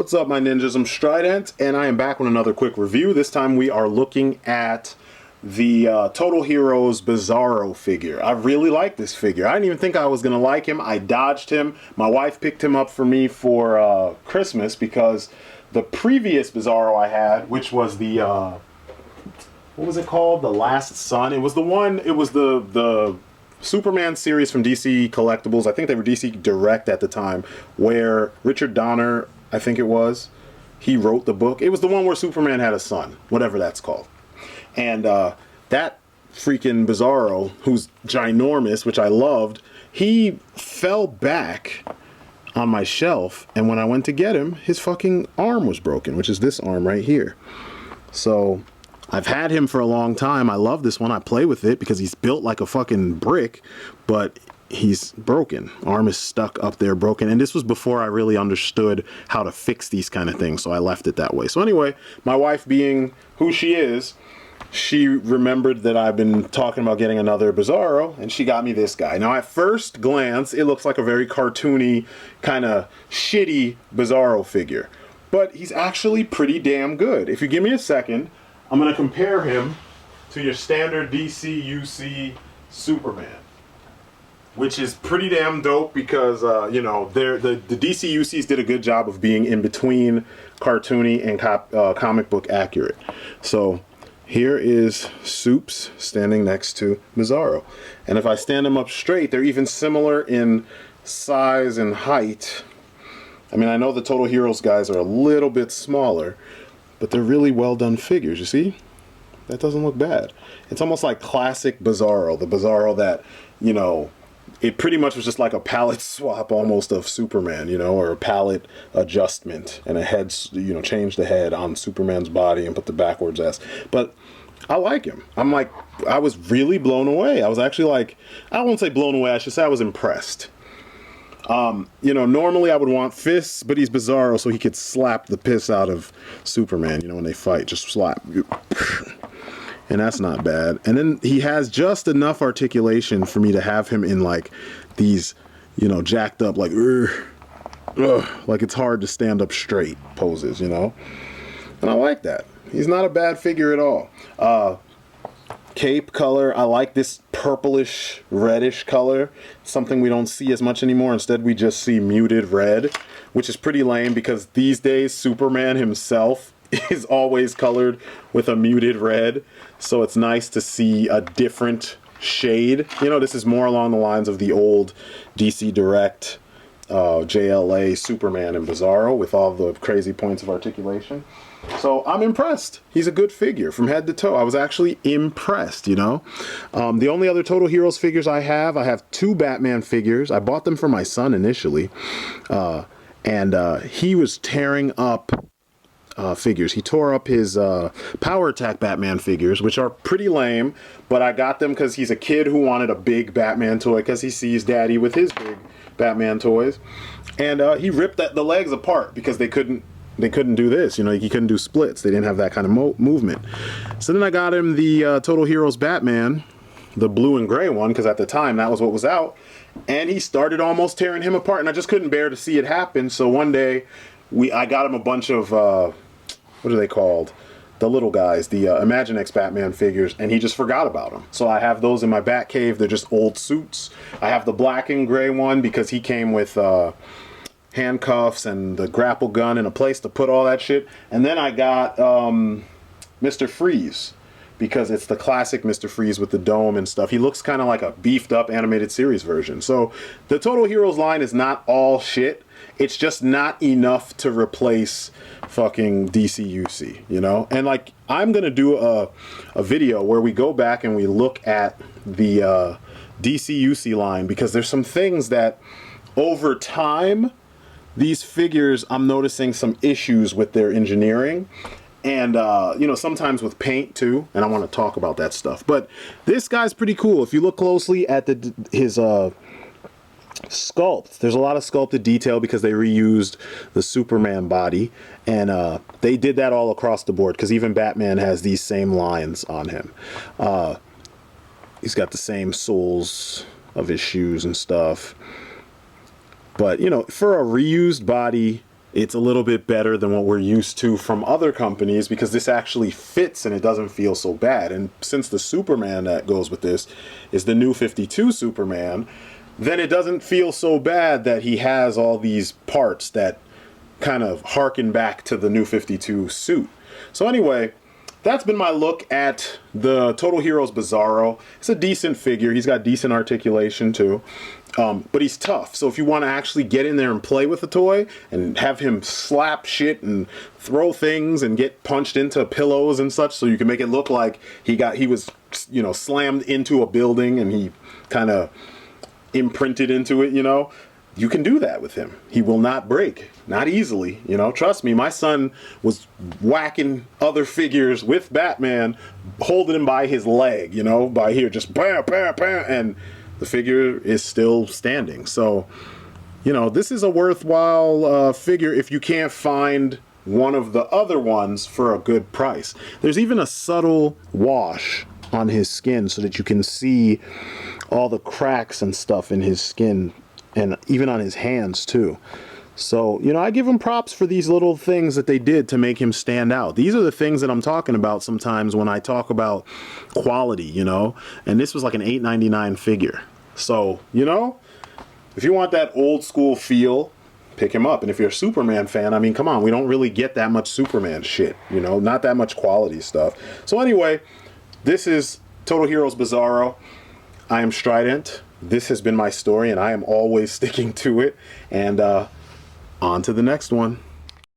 What's up, my ninjas? I'm Strident, and I am back with another quick review. This time we are looking at the Total Heroes Bizzarro figure. I really like this figure. I didn't even think I was going to like him. I dodged him. My wife picked him up for me for Christmas because the previous Bizzarro I had, which was the, what was it called? The Last Son. It was the one, it was the Superman series from DC Collectibles. I think they were DC Direct at the time, where Richard Donner, I think it was, he wrote the book. It was the one where Superman had a son, whatever that's called. And that freaking Bizzarro, who's ginormous, which I loved, he fell back on my shelf, and when I went to get him, his fucking arm was broken, which is this arm right here. So I've had him for a long time. I love this one. I play with it because he's built like a fucking brick, but he's broken. Arm is stuck up there broken. And this was before I really understood how to fix these kind of things, so I left it that way. So anyway, my wife, being who she is, she remembered that I've been talking about getting another Bizzarro, and she got me this guy. Now, at first glance, it looks like a very cartoony, kind of shitty Bizzarro figure, but he's actually pretty damn good. If you give me a second, I'm going to compare him to your standard DC UC Superman, which is pretty damn dope because, you know, the DC UCs did a good job of being in between cartoony and comic book accurate. So here is Supes standing next to Bizzarro. And if I stand them up straight, they're even similar in size and height. I mean, I know the Total Heroes guys are a little bit smaller, but they're really well done figures, you see? That doesn't look bad. It's almost like classic Bizzarro, the Bizzarro that, you know, it pretty much was just like a palette swap almost of Superman, you know, or a palette adjustment and a head, you know, change the head on Superman's body and put the backwards ass. But I like him. I was really blown away. I was actually like, I won't say blown away, I should say I was impressed. You know, normally I would want fists, but he's Bizzarro, so he could slap the piss out of Superman, you know, when they fight, just slap. And that's not bad. And then he has just enough articulation for me to have him in like these, you know, jacked up, like, like it's hard to stand up straight poses, you know? And I like that. He's not a bad figure at all. Cape color, I like this purplish reddish color, something we don't see as much anymore. Instead we just see muted red, which is pretty lame because these days Superman himself is always colored with a muted red, so it's nice to see a different shade. You know, this is more along the lines of the old DC Direct JLA Superman and Bizzarro with all the crazy points of articulation. So I'm impressed. He's a good figure from head to toe. I was actually impressed, you know. The only other Total Heroes figures I have two Batman figures. I bought them for my son initially, and he was tearing up figures. He tore up his Power Attack Batman figures, which are pretty lame, but I got them because he's a kid who wanted a big Batman toy because he sees daddy with his big Batman toys. And he ripped the legs apart because they couldn't do this, you know, he couldn't do splits. They didn't have that kind of movement. So then I got him the Total Heroes Batman, the blue and gray one, because at the time that was what was out, and he started almost tearing him apart, and I just couldn't bear to see it happen. So one day I got him a bunch of what are they called, the little guys, the Imaginext Batman figures, and he just forgot about them. So I have those in my bat cave. They're just old suits. I have the black and gray one because he came with handcuffs and the grapple gun and a place to put all that shit. And then I got Mr. Freeze because it's the classic Mr. Freeze with the dome and stuff. He looks kind of like a beefed up animated series version. So the Total Heroes line is not all shit. It's just not enough to replace fucking DCUC, you know? And like, I'm gonna do a video where we go back and we look at the DCUC line because there's some things that over time, these figures, I'm noticing some issues with their engineering and, you know, sometimes with paint too, and I want to talk about that stuff. But this guy's pretty cool. If you look closely at his sculpt, there's a lot of sculpted detail because they reused the Superman body, and they did that all across the board because even Batman has these same lines on him. He's got the same soles of his shoes and stuff. But, you know, for a reused body It's a little bit better than what we're used to from other companies because this actually fits and it doesn't feel so bad. And since the Superman that goes with this is the new 52 Superman, then it doesn't feel so bad that he has all these parts that kind of harken back to the new 52 suit. So anyway, that's been my look at the Total Heroes Bizzarro. It's a decent figure. He's got decent articulation too. But he's tough. So if you want to actually get in there and play with the toy and have him slap shit and throw things and get punched into pillows and such, so you can make it look like he was, you know, slammed into a building and he kind of imprinted into it, you know, you can do that with him. He will not break. Not easily, you know. Trust me, my son was whacking other figures with Batman, holding him by his leg, you know, by here, just bam, bam, bam, and the figure is still standing. So, you know, this is a worthwhile figure if you can't find one of the other ones for a good price. There's even a subtle wash on his skin so that you can see all the cracks and stuff in his skin, and even on his hands too. So, you know, I give him props for these little things that they did to make him stand out. These are the things that I'm talking about sometimes when I talk about quality, you know. And this was like an $8.99 figure. So, you know, if you want that old school feel, pick him up. And if you're a Superman fan, I mean, come on, we don't really get that much Superman shit, you know, not that much quality stuff. So anyway, this is Total Heroes Bizzarro. I am Strident. This has been my story, and I am always sticking to it. And on to the next one.